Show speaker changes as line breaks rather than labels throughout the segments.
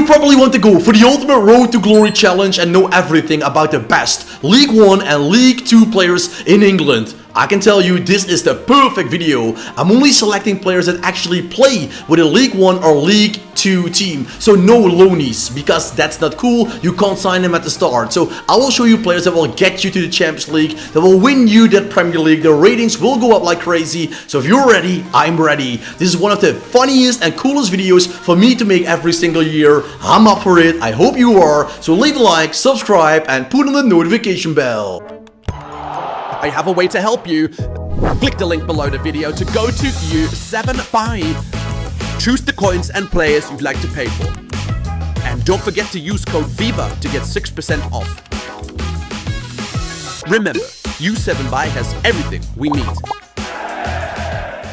You probably want to go for the ultimate road to glory challenge and know everything about the best League 1 and League 2 players in England. I can tell you this is the perfect video. I'm only selecting players that actually play with a League 1 or League 2 team. So no loanies, because that's not cool. You can't sign them at the start. So I will show you players that will get you to the Champions League, that will win you that Premier League. The ratings will go up like crazy. So if you're ready, I'm ready. This is one of the funniest and coolest videos for me to make every single year. I'm up for it. I hope you are. So leave a like, subscribe, and put on the notification bell.
I have a way to help you. Click the link below the video to go to U75. Choose the coins and players you'd like to pay for. And don't forget to use code VIVA to get 6% off. Remember, U7buy has everything we need.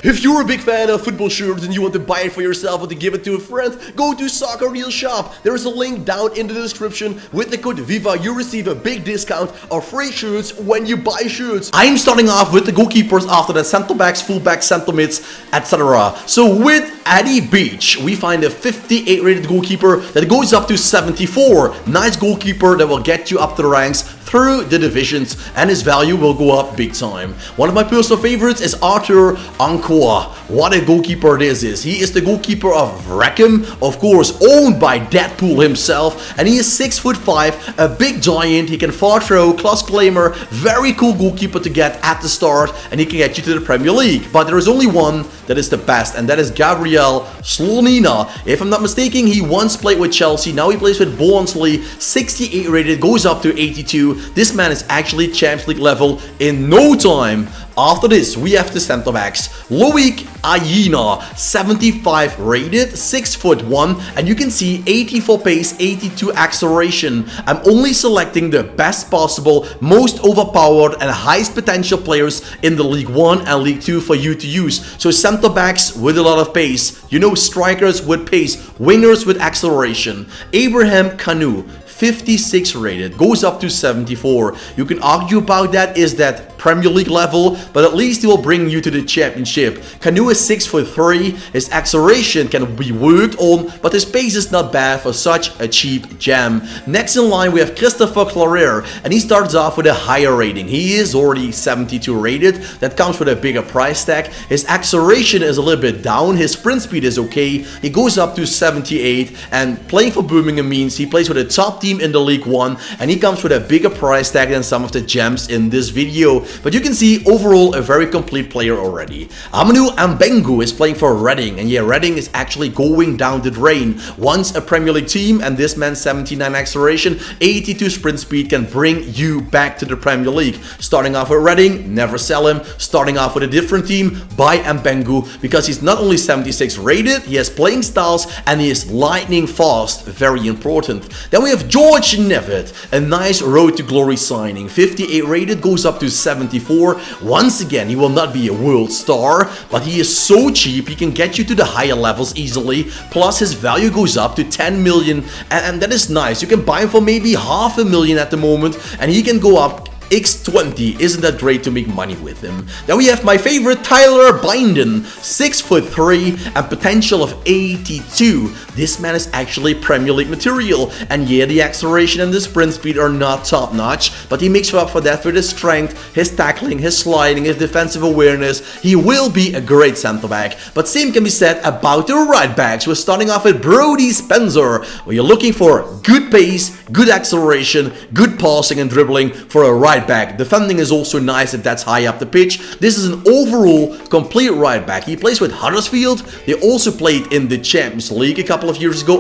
If you're a big fan of football shirts and you want to buy it for yourself or to give it to a friend, go to Soccer Real Shop. There is a link down in the description. With the code VIVA, you receive a big discount of free shirts when you buy shirts. I'm starting off with the goalkeepers, after the centre backs, full backs, centre mids, etc. So with Eddie Beach, we find a 58 rated goalkeeper that goes up to 74. Nice goalkeeper that will get you up the ranks through the divisions, and his value will go up big time. One of my personal favorites is Arthur Ankoa. What a goalkeeper this is. He is the goalkeeper of Wrexham, of course owned by Deadpool himself, and he is 6'5", a big giant. He can far throw, class claimer, very cool goalkeeper to get at the start, and he can get you to the Premier League. But there is only one that is the best, and that is Gabriel Slonina. If I'm not mistaken, he once played with Chelsea, now he plays with Barnsley. 68 rated, goes up to 82. This man is actually Champions League level in no time. After this, we have the centre backs. Loic Aina, 75 rated, 6'1", and you can see 84 pace, 82 acceleration. I'm only selecting the best possible, most overpowered and highest potential players in the League 1 and League 2 for you to use. So centre backs with a lot of pace, you know, strikers with pace, wingers with acceleration. Abraham Kanu, 56 rated, goes up to 74. You can argue about that, is that Premier League level, but at least he will bring you to the championship. Kanu is 6'3", his acceleration can be worked on, but his pace is not bad for such a cheap gem. Next in line we have Christopher Clarer, and he starts off with a higher rating. He is already 72 rated, that comes with a bigger price tag. His acceleration is a little bit down, his sprint speed is okay, he goes up to 78, and playing for Birmingham means he plays with a top team in the League 1, and he comes with a bigger price tag than some of the gems in this video. But you can see overall a very complete player already. Amadou Mbengu is playing for Reading, and yeah, Reading is actually going down the drain. Once a Premier League team, and this man's 79 acceleration, 82 sprint speed can bring you back to the Premier League. Starting off with Reading, never sell him. Starting off with a different team, buy Mbengu, because he's not only 76 rated, he has playing styles, and he is lightning fast, very important. Then we have George Nevitt, a nice road to glory signing. 58 rated, goes up to 74. Once again, he will not be a world star, but he is so cheap, he can get you to the higher levels easily. Plus his value goes up to 10 million, and that is nice. You can buy him for maybe $500,000 at the moment, and he can go up X20. Isn't that great to make money with him? Then we have my favorite Tyler Binden, 6'3", and potential of 82. This man is actually Premier League material, and yeah, the acceleration and the sprint speed are not top notch, but he makes up for that with his strength, his tackling, his sliding, his defensive awareness. He will be a great centre back. But same can be said about the right backs. We're starting off with Brody Spencer, where you're looking for good pace, good acceleration, good passing and dribbling for a right back. Defending is also nice if that's high up the pitch. This is an overall complete right back. He plays with Huddersfield. They also played in the Champions League a couple of years ago.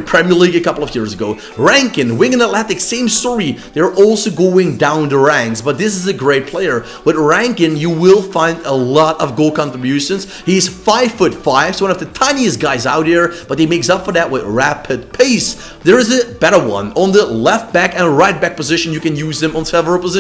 Premier League a couple of years ago. Rankin, Wigan Athletic, same story. They're also going down the ranks, but this is a great player. With Rankin, you will find a lot of goal contributions. He's 5'5", so one of the tiniest guys out here, but he makes up for that with rapid pace. There is a better one. On the left back and right back position, you can use him on several positions.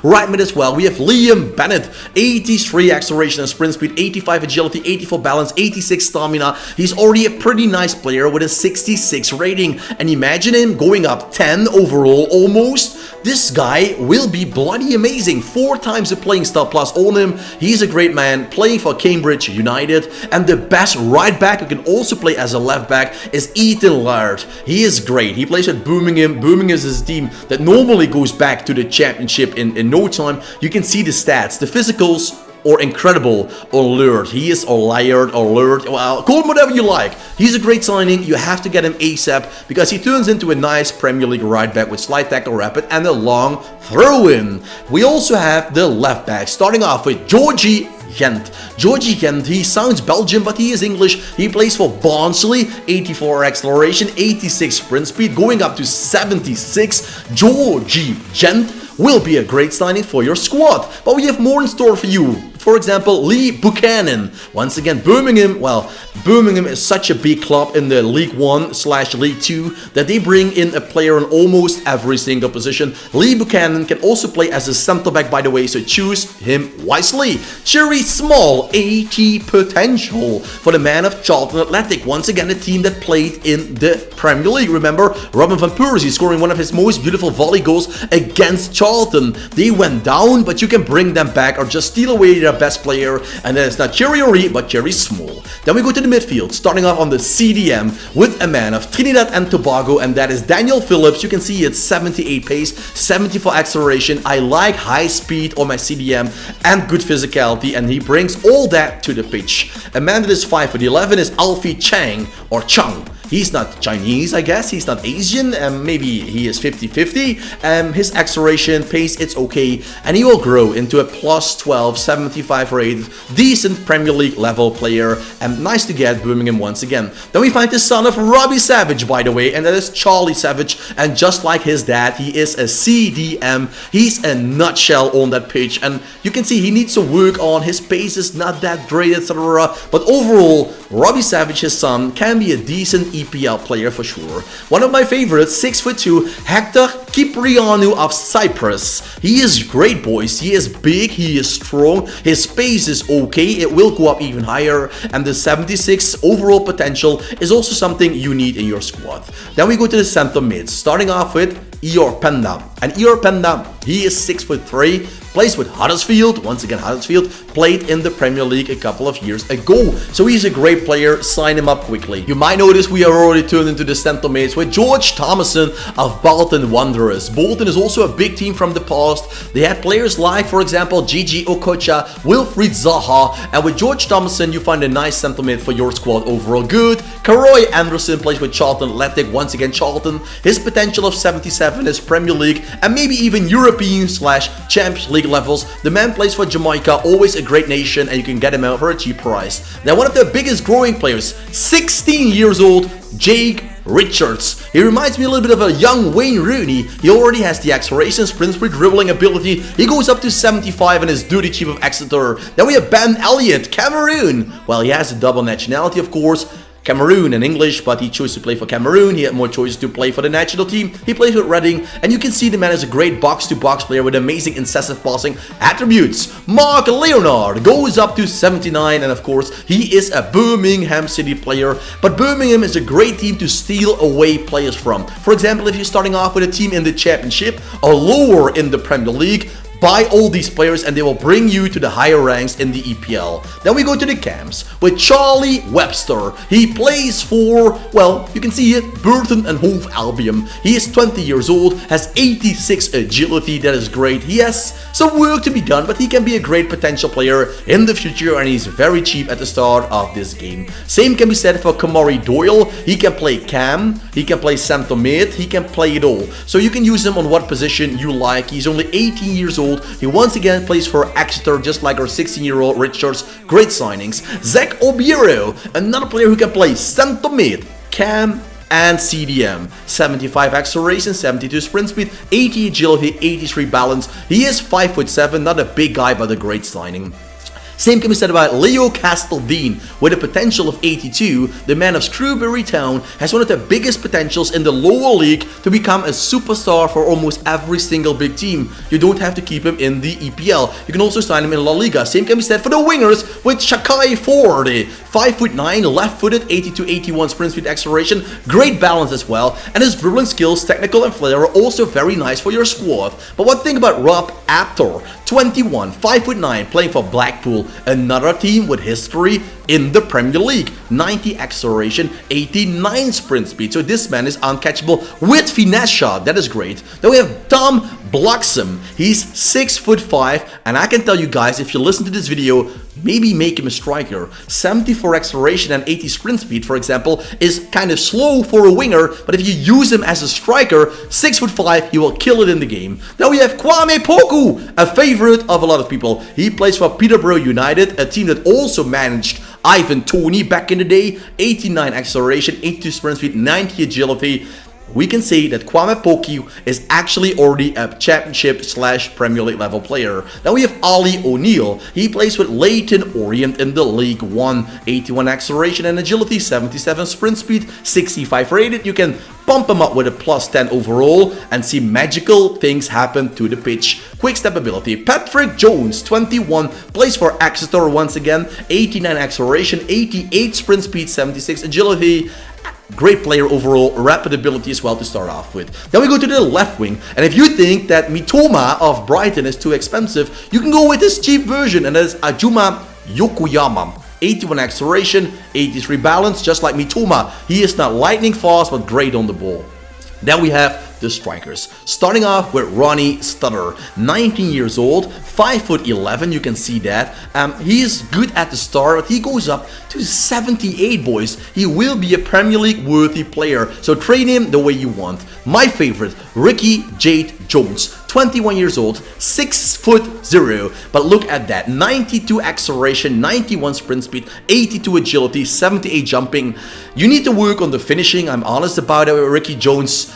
Right mid as well, we have Liam Bennett, 83 acceleration and sprint speed, 85 agility, 84 balance, 86 stamina. He's already a pretty nice player with a 66 rating, and imagine him going up 10 overall almost. this guy will be bloody amazing. 4 times the playing style plus on him. He's a great man, playing for Cambridge United. And the best right back who can also play as a left back is Ethan Laird. He is great. He plays at Birmingham. Birmingham is a team that normally goes back to the championship in no time. You can see the stats, the physicals, or incredible, or lured. He is or Laird or lured. Well, call him whatever you like. He's a great signing. You have to get him ASAP because he turns into a nice Premier League right back with slight tackle rapid and a long throw-in. We also have the left back, starting off with Georgie Gent. Georgie Gent, he sounds Belgian, but he is English. He plays for Barnsley. 84 acceleration, 86 sprint speed, going up to 76. Georgie Gent will be a great signing for your squad. But we have more in store for you. For example, Lee Buchanan. Once again, Birmingham. Well, Birmingham is such a big club in the League 1/League 2 that they bring in a player in almost every single position. Lee Buchanan can also play as a centre back, by the way, so choose him wisely. Cherry Small, 80 potential for the man of Charlton Athletic. Once again, a team that played in the Premier League. Remember, Robin van Persie scoring one of his most beautiful volley goals against Charlton. They went down, but you can bring them back or just steal away their best player, and then it's not Cherry Ori, but Cherry Small. Then we go to the midfield, starting off on the CDM with a man of Trinidad and Tobago, and that is Daniel Phillips. You can see it's 78 pace, 74 acceleration. I like high speed on my CDM and good physicality, and he brings all that to the pitch. A man that is 5'11" is Alfie Chang, or Chang. He's not Chinese, I guess. He's not Asian. Maybe he is 50-50. His acceleration, pace, it's okay. And he will grow into a plus 12, 75 rated, decent Premier League level player. And nice to get Birmingham once again. Then we find the son of Robbie Savage, by the way. And that is Charlie Savage. And just like his dad, he is a CDM. He's a nutshell on that pitch. And you can see he needs to work on. His pace is not that great, etc. But overall, Robbie Savage, his son, can be a decent EPL player for sure. One of my favorites, 6'2", Hector Kyprianou of Cyprus. He is great, boys. He is big, he is strong, his pace is okay, it will go up even higher, and the 76 overall potential is also something you need in your squad. Then we go to the center mids, starting off with Ior Penda. And Ior Penda, he is 6'3", plays with Huddersfield. Once again, Huddersfield played in the Premier League a couple of years ago. So he's a great player. Sign him up quickly. You might notice we are already turned into the center mids with George Thomason of Bolton Wanderers. Bolton is also a big team from the past. They had players like, for example, Gigi Okocha, Wilfried Zaha, and with George Thomason, you find a nice center mid for your squad overall good. Karoy Anderson plays with Charlton Athletic. Once again, Charlton. His potential of 77 is Premier League and maybe even European/Champions League levels. The man plays for Jamaica, always a great nation, and you can get him out for a cheap price. Now, one of the biggest growing players, 16 years old, Jake Richards. He reminds me a little bit of a young Wayne Rooney. He already has the acceleration, sprint speed, dribbling ability. He goes up to 75 and is duty chief of Exeter. Then we have Ben Elliott, Cameroon. Well, he has a double nationality, of course. Cameroon and English, but he chose to play for Cameroon. He had more choices to play for the national team. He plays with Reading, and you can see the man is a great box-to-box player with amazing incisive passing attributes. Mark Leonard goes up to 79, and of course, he is a Birmingham City player, but Birmingham is a great team to steal away players from. For example, if you're starting off with a team in the Championship or lower in the Premier League, buy all these players and they will bring you to the higher ranks in the EPL. Then we go to the camps with Charlie Webster. He plays for, well, you can see it, Burton and Hove Albion. He is 20 years old, has 86 agility, that is great. He has some work to be done, but he can be a great potential player in the future, and he's very cheap at the start of this game. Same can be said for Kamari Doyle. He can play cam, he can play center mid, he can play it all. So you can use him on what position you like. He's only 18 years old. He once again plays for Exeter, just like our 16-year-old Richards. Great signings. Zach Obiero, another player who can play center mid, cam, and CDM. 75 acceleration, 72 sprint speed, 80 agility, 83 balance. He is 5'7", not a big guy, but a great signing. Same can be said about Leo Casteldean. With a potential of 82, the man of Screwbury Town has one of the biggest potentials in the lower league to become a superstar for almost every single big team. You don't have to keep him in the EPL. You can also sign him in La Liga. Same can be said for the wingers with Shakai Ford. 5'9", left-footed, 82-81 sprint speed acceleration, great balance as well, and his dribbling skills, technical and flair are also very nice for your squad. But what think about Rob Apter? 21, 5'9", playing for Blackpool, another team with history in the Premier League. 90 acceleration, 89 sprint speed. So this man is uncatchable with finesse shot. That is great. Then we have Tom Bloxham. He's 6'5", and I can tell you guys, if you listen to this video, maybe make him a striker. 74 acceleration and 80 sprint speed, for example, is kind of slow for a winger, but if you use him as a striker, 6'5", he will kill it in the game. Then we have Kwame Poku, a favorite of a lot of people. He plays for Peterborough United, a team that also managed Ivan Toney back in the day. 89 acceleration, 82 sprint speed, 90 agility. We can say that Kwame Poku is actually already a championship/Premier League level player. Then we have Ali O'Neill. He plays with Leyton Orient in the League One. 81 acceleration and agility, 77 sprint speed, 65 rated. You can pump him up with a +10 overall and see magical things happen to the pitch. Quick step ability. Patrick Jones, 21, plays for Exeter once again. 89 acceleration, 88 sprint speed, 76 agility. Great player overall, rapid ability as well to start off with. Then we go to the left wing, and if you think that Mitoma of Brighton is too expensive, you can go with this cheap version, and that is Ajuma Yokoyama. 81 acceleration, 83 balance, just like Mitoma. He is not lightning fast, but great on the ball. Then we have the strikers. Starting off with Ronnie Stutter, 19 years old, 5'11", you can see that. He's good at the start, but he goes up to 78, boys. He will be a Premier League worthy player, so train him the way you want. My favorite, Ricky Jade Jones, 21 years old, 6'0", but look at that, 92 acceleration, 91 sprint speed, 82 agility, 78 jumping. You need to work on the finishing, I'm honest about it, Ricky Jones,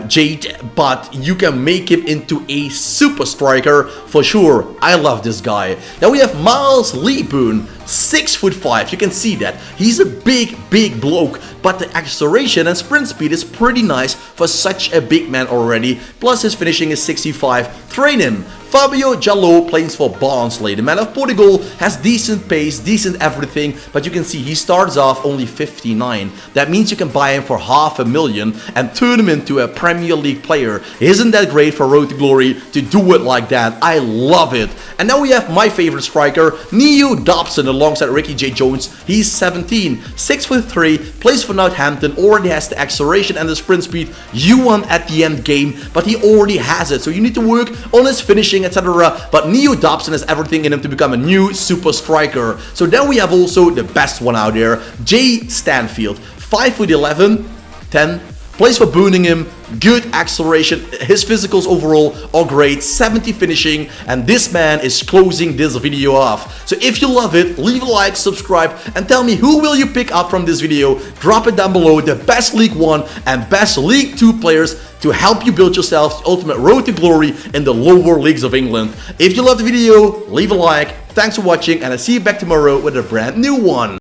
Jade, but you can make him into a super striker for sure. I love this guy. Then we have Miles Leeburn, 6'5", you can see that. He's a big bloke, but the acceleration and sprint speed is pretty nice for such a big man already. Plus his finishing is 65. Train him. Fabio Jallo plays for Barnsley. The man of Portugal has decent pace, decent everything, but you can see he starts off only 59. That means you can buy him for $500,000 and turn him into a Premier League player. Isn't that great for Road to Glory to do it like that? I love it. And now we have my favorite striker, Neo Dobson, alongside Ricky J. Jones. He's 17, 6'3", plays for Northampton, already has the acceleration and the sprint speed you want at the end game, but he already has it, so you need to work on his finishing, etc. But Neo Dobson has everything in him to become a new super striker. So then we have also the best one out there, Jay Stanfield, 5'11", 10, plays for Birmingham, good acceleration, his physicals overall are great, 70 finishing, and this man is closing this video off. So if you love it, leave a like, subscribe, and tell me who will you pick up from this video. Drop it down below, the best League 1 and best League 2 players to help you build yourself the ultimate road to glory in the lower leagues of England. If you love the video, leave a like, thanks for watching, and I'll see you back tomorrow with a brand new one.